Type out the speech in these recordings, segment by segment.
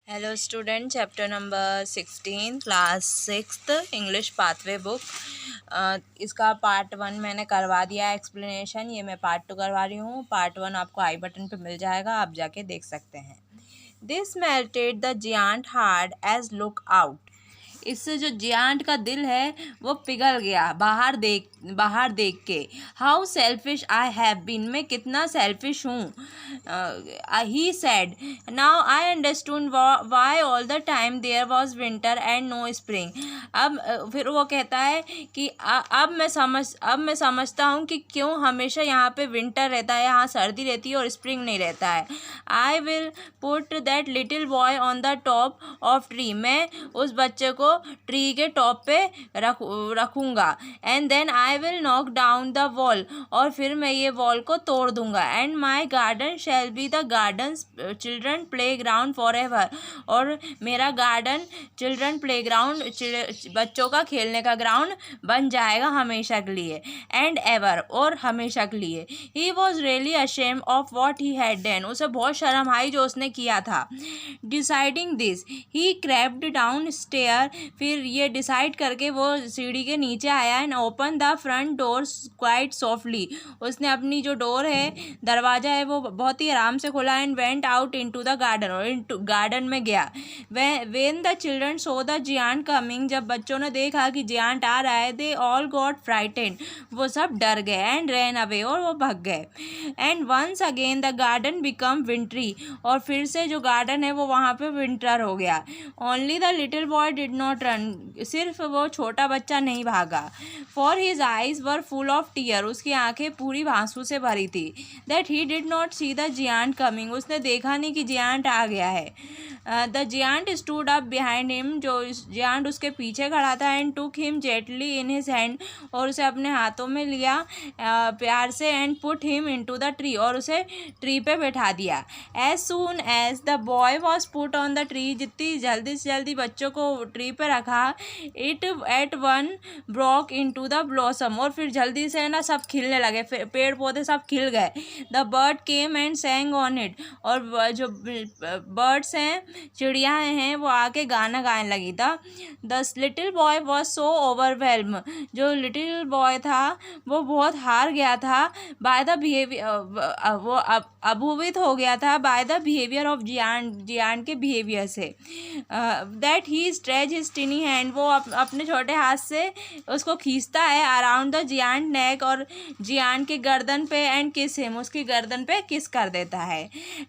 Hello student, chapter number 16 class 6th English pathway book. इसका part 1 मैंने करवा दिया है एक्सप्लेनेशन। ये मैं पार्ट 2 करवा रही हूँ। पार्ट 1 आपको आई बटन पे मिल जाएगा, आप जाके देख सकते हैं। This melted the giant heart as look out. इससे जो जियांट का दिल है वो पिघल गया बाहर देख के। How selfish I have been, मैं कितना सेल्फिश हूँ। He said, now I understood why all the time there was winter and no spring. अब फिर वो कहता है कि अब मैं समझता हूँ कि क्यों हमेशा यहाँ पे विंटर रहता है, यहाँ सर्दी रहती है और स्प्रिंग नहीं रहता है। I will put that little boy on the top of tree, मैं उस बच्चे को ट्री के टॉप पे रखूँगा। And then I will knock down the wall, और फिर मैं ये वॉल को तोड़ दूँगा। And my garden shall be the garden children playground for ever, और मेरा गार्डन चिल्ड्रन प्ले ग्राउंड बच्चों का खेलने का ग्राउंड बन जाएगा हमेशा के लिए। एंड एवर, और हमेशा के लिए। He was really ashamed of what he had done, उसे बहुत शर्म आई जो उसने किया था। Deciding this he crept down stair, फिर ये डिसाइड करके वो सीढ़ी के नीचे आया। And open the front door quite softly, उसने अपनी जो डोर है, दरवाजा है, वो बहुत ही आराम से खोला। And went out into the garden, और इनटू गार्डन में गया। When the children so the giant coming, जब बच्चों ने देखा कि जियांट आ रहा है, दे ऑल गॉट फ्राइटेंड, वो सब डर गए। एंड रैन अवे, और वो भाग गए। And once again the garden become wintry, और फिर से जो गार्डन है वो वहाँ पे विंटर हो गया। Only the little boy did not run, सिर्फ वो छोटा बच्चा नहीं भागा। For his eyes were full of tear, उसकी आंखें पूरी आंसू से भरी थी। That he did not see the giant coming, उसने देखा नहीं कि जियांट आ गया है। The giant stood up behind him, जो जियांट उसके पीछे खड़ा था। And took him gently in his hand, और उसे अपने हाथों में लिया प्यार से। And put him into the tree, और उसे ट्री पे बैठा दिया। As soon as the boy was put on the tree, जितनी जल्दी से जल्दी बच्चों को ट्री पे रखा, it at one broke into the blossom, और फिर जल्दी से ना सब खिलने लगे, पेड़ पौधे सब खिल गए। The bird came and सैंग on it, और जो बर्ड्स हैं, चिड़िया हैं, वो आके गाना गाने लगी था। The little boy was so overwhelm, जो लिटिल बॉय था वो बहुत हार गया था। बाय द बिहेवियर, वो अभूवित हो गया था by the behaviour of giant के बिहेवियर से। That he stretch his टिनी hand, वो अपने छोटे हाथ से उसको खींचता है अराउंड द जियांट नेक, और जियांट के गर्दन पे। एंड किस हिम, उसकी गर्दन पे किस कर देता है।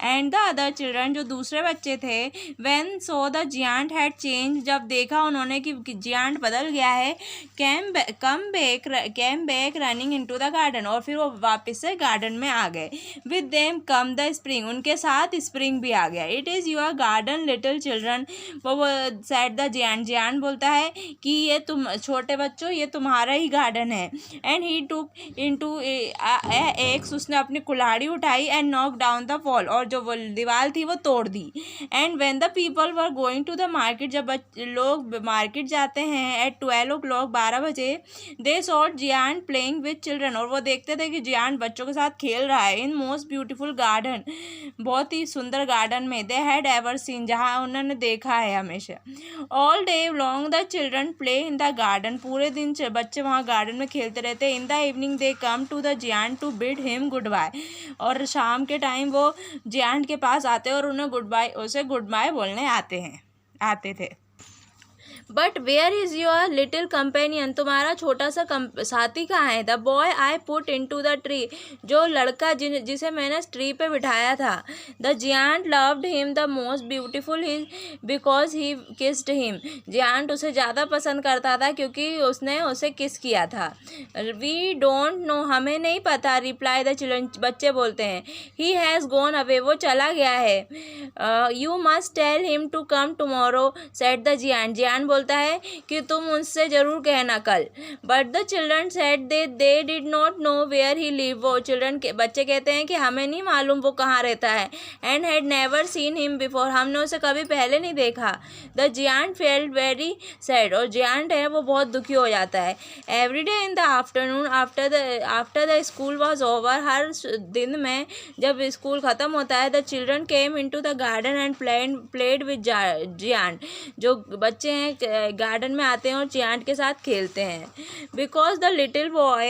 एंड द अदर चिल्ड्रन, जो दूसरे बच्चे थे, when so the giant had change, जब देखा उन्होंने कि जियांट बदल गया है, came back running into the garden, और फिर वो वापस से गार्डन में आ गए। With them come the spring, उनके साथ स्प्रिंग भी आ गया। It is your garden little children, वो सेड द जियांट बोलता है कि ये तुम छोटे बच्चों, ये तुम्हारा ही गार्डन है। And he took into x, उसने अपनी कुल्हाड़ी उठाई। And knock down the wall, और जो दीवार थी वो तोड़ दी। And when the people were going to the market, जब लोग मार्केट जाते हैं, एट 12 o'clock 12 बजे, they saw giant playing with children, और वो देखते थे कि जियांट बच्चों के साथ खेल रहा है। इन मोस्ट ब्यूटीफुल गार्डन, बहुत ही सुंदर गार्डन में, दे हैड एवर सीन, जहाँ उन्होंने देखा है हमेशा। All day long the children play in the garden, पूरे दिन बच्चे वहाँ गार्डन में खेलते रहते। In the evening they come to the giant to bid him goodbye, और शाम के टाइम वो जियांट के पास आते और उन्हें उसे गुड बाय बोलने आते थे। But where is your little companion, तुम्हारा छोटा सा साथी कहाँ है। The boy I put into the tree, जो लड़का जिसे मैंने ट्री पे बिठाया था। The giant loved him the most beautiful because he kissed him, giant उसे ज़्यादा पसंद करता था क्योंकि उसने उसे किस किया था। वी डोंट नो, हमें नहीं पता। रिप्लाई द चिल्ड्रन, बच्चे बोलते हैं। ही हैज़ गॉन अवे, वो चला गया है। You must tell him to come tomorrow, said the giant बोलता है कि तुम उनसे ज़रूर कहना कल। But the children said they did not know where he live. वो बच्चे कहते हैं कि हमें नहीं मालूम वो कहाँ रहता है। And had never seen him before, हमने उसे कभी पहले नहीं देखा। The giant felt very sad, और जियांट है वो बहुत दुखी हो जाता है। Every day in the afternoon after the school was over, हर दिन में जब स्कूल ख़त्म होता है, the children came into the garden and played with giant, जो बच्चे हैं गार्डन में आते हैं और जियांट के साथ खेलते हैं। Because the little boy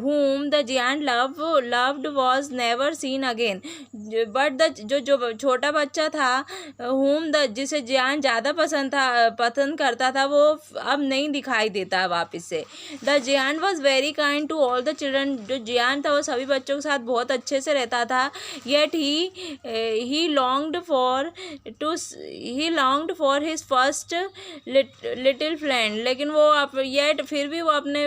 whom the giant loved was never seen again, but the जो छोटा बच्चा था जिसे जियांट ज़्यादा पसंद करता था, वो अब नहीं दिखाई देता वापस से। The giant was very kind to all the children, जो जियांट था वो सभी बच्चों के साथ बहुत अच्छे से रहता था। Yet he longed for his first little friend, लेकिन वो फिर भी वो अपने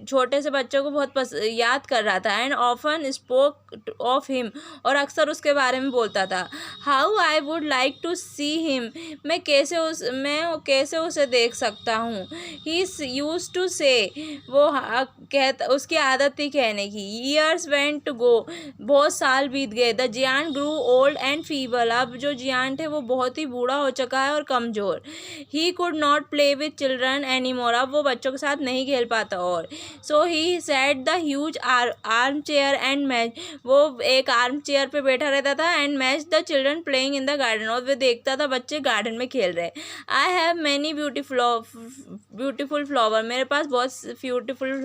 छोटे से बच्चों को बहुत याद कर रहा था। And often spoke of him, और अक्सर उसके बारे में बोलता था। How I would like to see him, मैं कैसे उसे देख सकता हूँ। ही यूज्ड टू से, वो उसकी आदत थी कहने की। ईयर्स वेंट टू गो, बहुत साल बीत गए। The giant grew old and feeble, अब जो जियांट है वो बहुत ही बूढ़ा हो चुका है और कमज़ोर। He could not play with children any more, अब वो बच्चों के साथ नहीं खेल पाता और। So he sat the huge armchair and watch, वो एक आर्म चेयर पे बैठा रहता था। And watch the children playing in the garden, और वो देखता था बच्चे गार्डन में खेल रहे। I have many beautiful flower, मेरे पास बहुत ब्यूटीफुल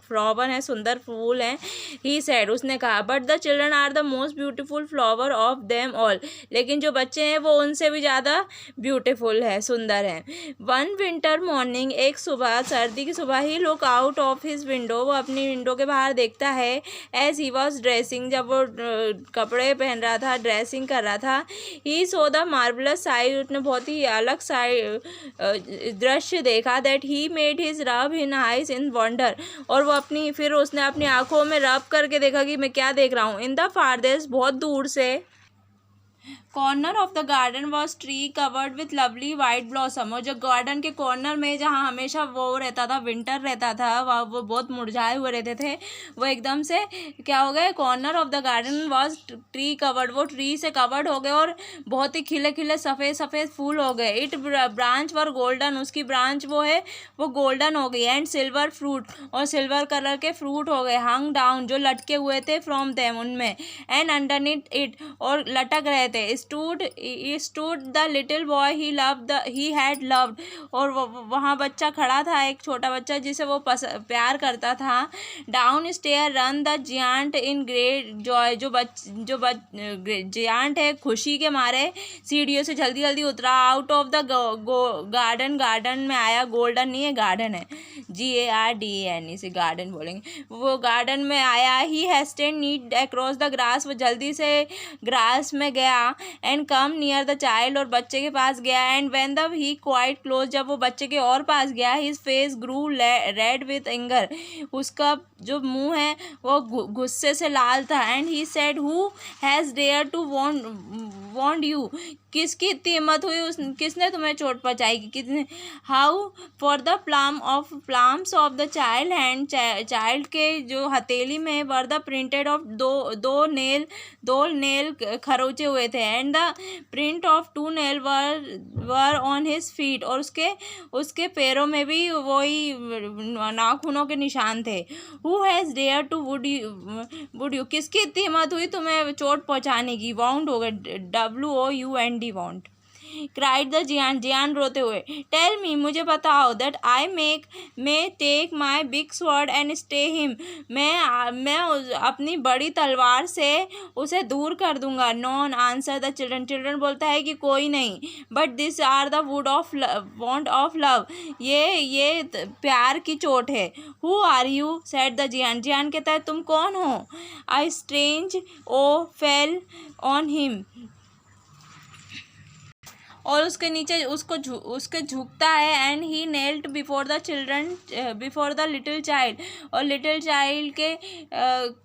फ्लावर हैं, सुंदर फूल हैं। ही सेड, उसने कहा। But the children are the most beautiful flower of them all, लेकिन जो बच्चे हैं वो उनसे भी ज़्यादा ब्यूटीफुल है, सुंदर हैं। वन विंटर मॉर्निंग, एक सुबह, सर्दी की सुबह, he look out of his window, वो अपनी विंडो के बाहर देखता है। एज ही वॉज ड्रेसिंग, जब वो कपड़े पहन रहा था, ड्रेसिंग कर रहा था। ही सो द मार्वलस साइड, उसने बहुत ही अलग दृश्य देखा। दैट ही मेड हिज रब इन आइज इन वंडर, और वो फिर उसने अपनी आंखों में रब करके देखा कि मैं क्या देख रहा हूँ। इन द फारदेस्ट, बहुत दूर से, corner of the garden was tree covered with lovely white blossom, और जो गार्डन के कॉर्नर में जहाँ हमेशा वो रहता था, विंटर रहता था, वह वो बहुत मुरझाए हुए रहते थे, वो एकदम से क्या हो गए, corner of the garden was tree covered, वो ट्री से कवर्ड हो गए और बहुत ही खिले खिले सफ़ेद सफ़ेद फूल हो गए। इट ब्रांच वर गोल्डन, उसकी ब्रांच वो गोल्डन हो गई। एंड सिल्वर फ्रूट, और सिल्वर कलर के फ्रूट हो गए। हंग डाउन, जो लटके हुए थे, फ्रॉम देम, उनमें। एंड अंडरनीथ इट, और लटक रहे थे। stood the little boy he had loved, और वहाँ बच्चा खड़ा था, एक छोटा बच्चा जिसे वो प्यार करता था। Down stair ran the giant in great joy, जो जियांट है खुशी के मारे सीढ़ियों से जल्दी जल्दी उतरा। आउट ऑफ द गार्डन में आया, गोल्डन नहीं है, गार्डन है, GARDEN, इसे गार्डन बोलेंगे। वो गार्डन में आया। He hastened across the grass, वो जल्दी से ग्रास में गया। And come near the child, और बच्चे के पास गया। And when the he quite close, जब वो बच्चे के और पास गया, his face grew red with anger, उसका जो मुंह है वो गुस्से से लाल था। And he said, who has dare to wound you, किसकी इतनी हिम्मत हुई, किसने तुम्हें चोट पहुँचाई, किसने। How for the palms of the child hand, child के जो हथेली में वर द प्रिंटेड ऑफ दो नेल खरोचे हुए थे। And the print of 2 nail were on his feet, और उसके पैरों में भी वही नाखूनों के निशान थे। Who has dare to wound you, किसकी इतनी हिम्मत हुई तुम्हें चोट पहुँचाने की। वाउंड हो गए, WOUND, wound. Cried the giant रोते हुए। टेल मी, मुझे बताओ। That I may take my big sword and stay him, मैं अपनी बड़ी तलवार से उसे दूर कर दूंगा। नॉन, आंसर द चिल्ड्रन बोलता है कि कोई नहीं। But this are the wound of love, ये प्यार की चोट है। Who are you, said the giant कहता है तुम कौन हो। I strange awe fell on him, और उसके नीचे उसके झुकता है and he knelt before the children before the little child, और लिटिल चाइल्ड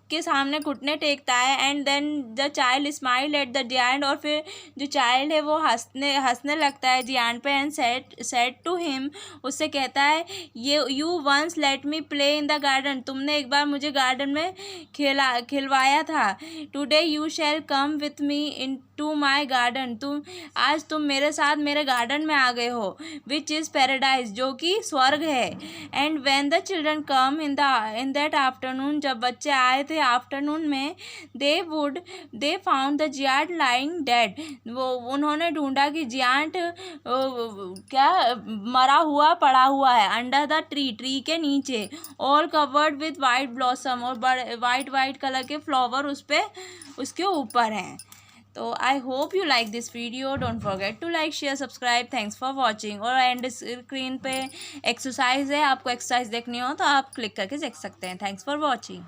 के सामने घुटने टेकता है and then the child smile at the giant, और फिर जो चाइल्ड है वो हंसने लगता है जियांट पे एंड सेड टू हिम, उससे कहता है ये you once let me play in the garden, तुमने एक बार मुझे गार्डन में खिलवाया था, today you shall come with me into my garden, आज तुम मेरे साथ मेरे गार्डन में आ गए हो, विच इज़ पैराडाइज, जो कि स्वर्ग है। And when the children come in that afternoon, जब बच्चे आए थे आफ्टरनून में, they found the giant lying dead, वो उन्होंने ढूंढा कि जियांट क्या मरा हुआ पड़ा हुआ है, अंडर द ट्री के नीचे, all covered with white blossom, और बड़े वाइट कलर के फ्लावर उसके ऊपर हैं। तो I hope you like this video, don't forget to like share subscribe, thanks for watching. और एंड स्क्रीन पे एक्सरसाइज है, आपको एक्सरसाइज देखनी हो तो आप क्लिक करके देख सकते हैं। Thanks for watching.